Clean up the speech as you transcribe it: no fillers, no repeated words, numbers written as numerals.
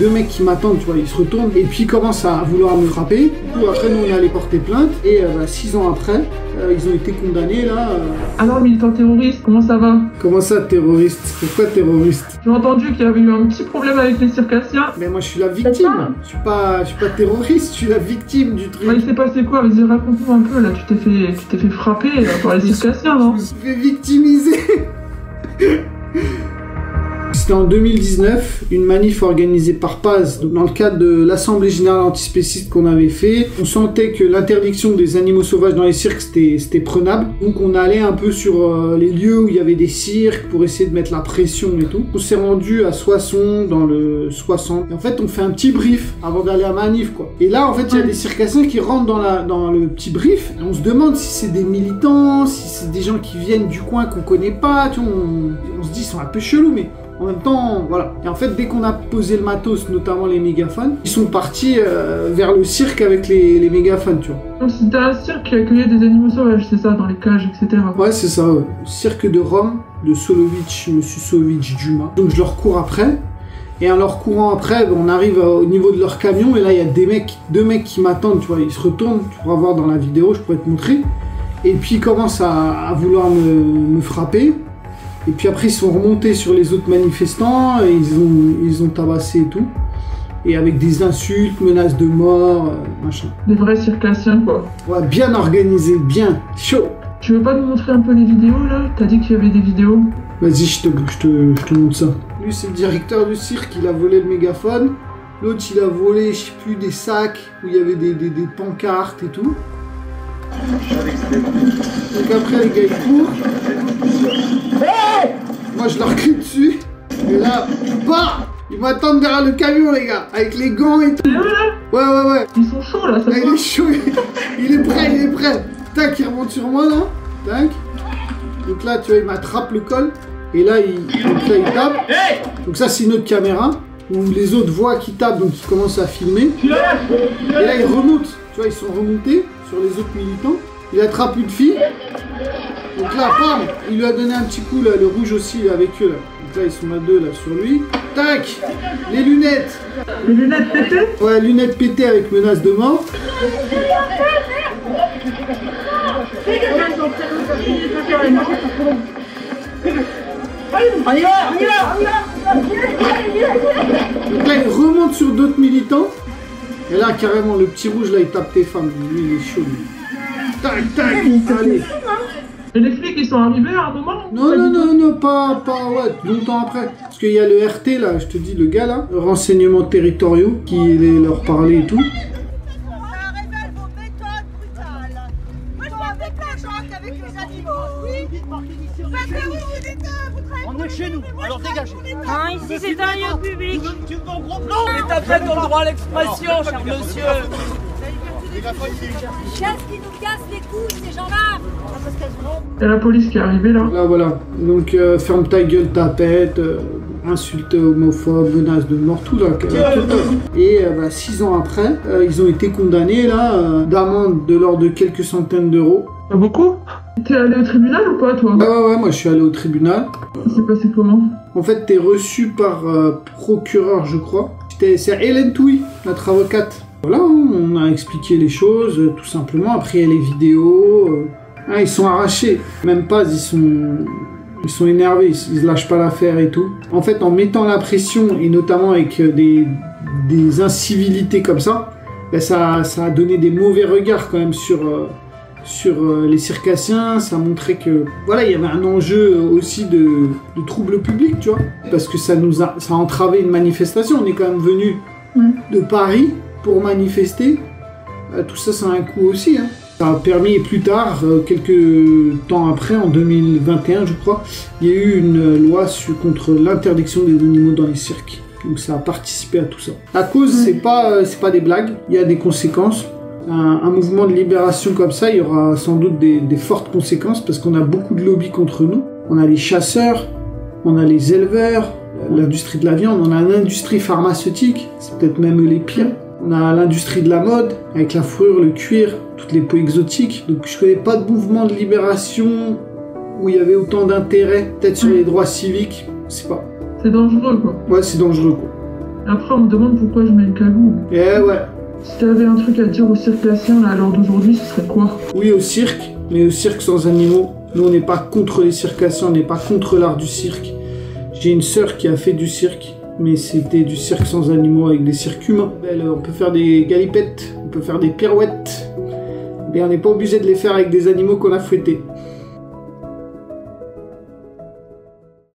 deux mecs qui m'attendent, tu vois, ils se retournent et puis ils commencent à vouloir me frapper. Du coup, après, nous, on est allé porter plainte et 6 ans après, ils ont été condamnés là. Alors, militant terroriste, comment ça va? Comment ça, terroriste? Pourquoi terroriste? J'ai entendu qu'il y avait eu un petit problème avec les circassiens. Mais moi, je suis la victime. Je suis pas terroriste, je suis la victime du truc. Ouais, il s'est passé quoi? Vas-y, raconte-moi un peu là. Tu t'es fait frapper par les circassiens, non? Je me suis fait victimiser. C'était en 2019, une manif organisée par Paz dans le cadre de l'Assemblée Générale Antispéciste qu'on avait fait. On sentait que l'interdiction des animaux sauvages dans les cirques, c'était prenable. Donc on allait un peu sur les lieux où il y avait des cirques pour essayer de mettre la pression et tout. On s'est rendu à Soissons, dans le 60. Et en fait, on fait un petit brief avant d'aller à manif, quoi. Et là, en fait, il y a des circassiens qui rentrent dans le petit brief. Et on se demande si c'est des militants, si c'est des gens qui viennent du coin qu'on connaît pas. Tu vois, on se dit, ils sont un peu chelous, mais... En même temps, voilà. Et en fait, dès qu'on a posé le matos, notamment les mégaphones, ils sont partis vers le cirque avec les mégaphones, tu vois. Donc c'était un cirque qui accueillait des animaux sauvages, c'est ça, dans les cages, etc. Ouais, c'est ça, ouais. Cirque de Rome, de Solovic, Monsieur Sovic Dumas. Donc je leur cours après. Et en leur courant après, on arrive au niveau de leur camion, et là, il y a deux mecs qui m'attendent, tu vois. Ils se retournent, tu pourras voir dans la vidéo, je pourrais te montrer. Et puis ils commencent à vouloir me frapper. Et puis après, ils sont remontés sur les autres manifestants et ils ont tabassé et tout. Et avec des insultes, menaces de mort, machin. Des vrais circassiens, quoi. Ouais, bien organisé, bien chaud. Tu veux pas nous montrer un peu les vidéos, là? T'as dit qu'il y avait des vidéos. Vas-y, je te montre ça. Lui, c'est le directeur du cirque, il a volé le mégaphone. L'autre, il a volé, je sais plus, des sacs où il y avait des pancartes et tout. Donc après, les gars, ils courent. Moi, je leur crie dessus. Et là, bah, ils m'attendent derrière le camion, les gars, avec les gants et tout. Ouais. Ils sont chauds, là, ça là, il est chaud, il est prêt. Tac, il remonte sur moi, là. Tac. Donc là, tu vois, il m'attrape le col. Et là, il tape. Donc ça, c'est une autre caméra où les autres voient qu'il tape, donc ils commencent à filmer. Et là, ils remontent. Tu vois, ils sont remontés sur les autres militants. Il attrape une fille. Donc là, bam, il lui a donné un petit coup, là, le rouge aussi, là, avec eux, là. Donc là, ils sont à deux, là, sur lui. Tac, les lunettes. Les lunettes pétées? Ouais, lunettes pétées avec menace de mort. On y va. Donc là, il remonte sur d'autres militants. Et là, carrément, le petit rouge, là, il tape tes femmes. Lui, il est chaud, lui. Tac, allez. Et les flics, ils sont arrivés à un moment? Non, pas ouais, longtemps après. Parce qu'il y a le RT, là, je te dis, le gars, là, renseignements territoriaux, qui allait leur parler et tout. Ça révèle vos méthodes brutales. Moi, je vois avec les gens qu'avec les animaux. Oui. Parce que vous dites, vous travaillez. On est chez nous, alors dégagez. Non, ici c'est un lieu public. Tu veux en gros plan? Et t'as ton droit à l'expression, cher monsieur. Qu'est-ce qui nous casse les couilles, ces gens-là? Il y a la police qui est arrivée, là. Là, voilà. Donc, ferme ta gueule, tapette, insulte homophobe, menace de mort, tout là. Et 6 ans après, ils ont été condamnés, là, d'amende de l'ordre de quelques centaines d'euros. Pas beaucoup? T'es allé au tribunal ou pas, toi? Ouais, moi je suis allé au tribunal. Ça s'est passé comment? En fait, t'es reçu par procureur, je crois. C'est Hélène Touy, notre avocate. Voilà, on a expliqué les choses, tout simplement. Après, il y a les vidéos. Ils sont arrachés. Même pas, ils sont énervés, ils lâchent pas l'affaire et tout. En fait, en mettant la pression, et notamment avec des incivilités comme ça, ça a donné des mauvais regards quand même sur les circassiens. Ça montrait que voilà, il y avait un enjeu aussi de trouble public, tu vois, parce que ça a entravé une manifestation. On est quand même venu de Paris pour manifester. Tout ça, ça a un coût aussi, hein. Ça a permis plus tard, quelques temps après, en 2021 je crois, il y a eu une loi contre l'interdiction des animaux dans les cirques. Donc ça a participé à tout ça. La cause, c'est pas des blagues, il y a des conséquences. Un mouvement de libération comme ça, il y aura sans doute des fortes conséquences parce qu'on a beaucoup de lobbies contre nous. On a les chasseurs, on a les éleveurs, l'industrie de la viande, on a l'industrie pharmaceutique, c'est peut-être même les pires. On a l'industrie de la mode, avec la fourrure, le cuir, toutes les peaux exotiques. Donc je connais pas de mouvement de libération où il y avait autant d'intérêt, peut-être sur les droits civiques, je sais pas. C'est dangereux, quoi. Ouais, c'est dangereux, quoi. Après, on me demande pourquoi je mets une cagoule. Eh ouais. Si t'avais un truc à dire aux circassiens, là, à l'heure d'aujourd'hui, ce serait quoi? Oui, au cirque, mais au cirque sans animaux. Nous, on n'est pas contre les circassiens, on n'est pas contre l'art du cirque. J'ai une sœur qui a fait du cirque, mais c'était du cirque sans animaux avec des cirques humains. On peut faire des galipettes, on peut faire des pirouettes, mais on n'est pas obligé de les faire avec des animaux qu'on a fouettés.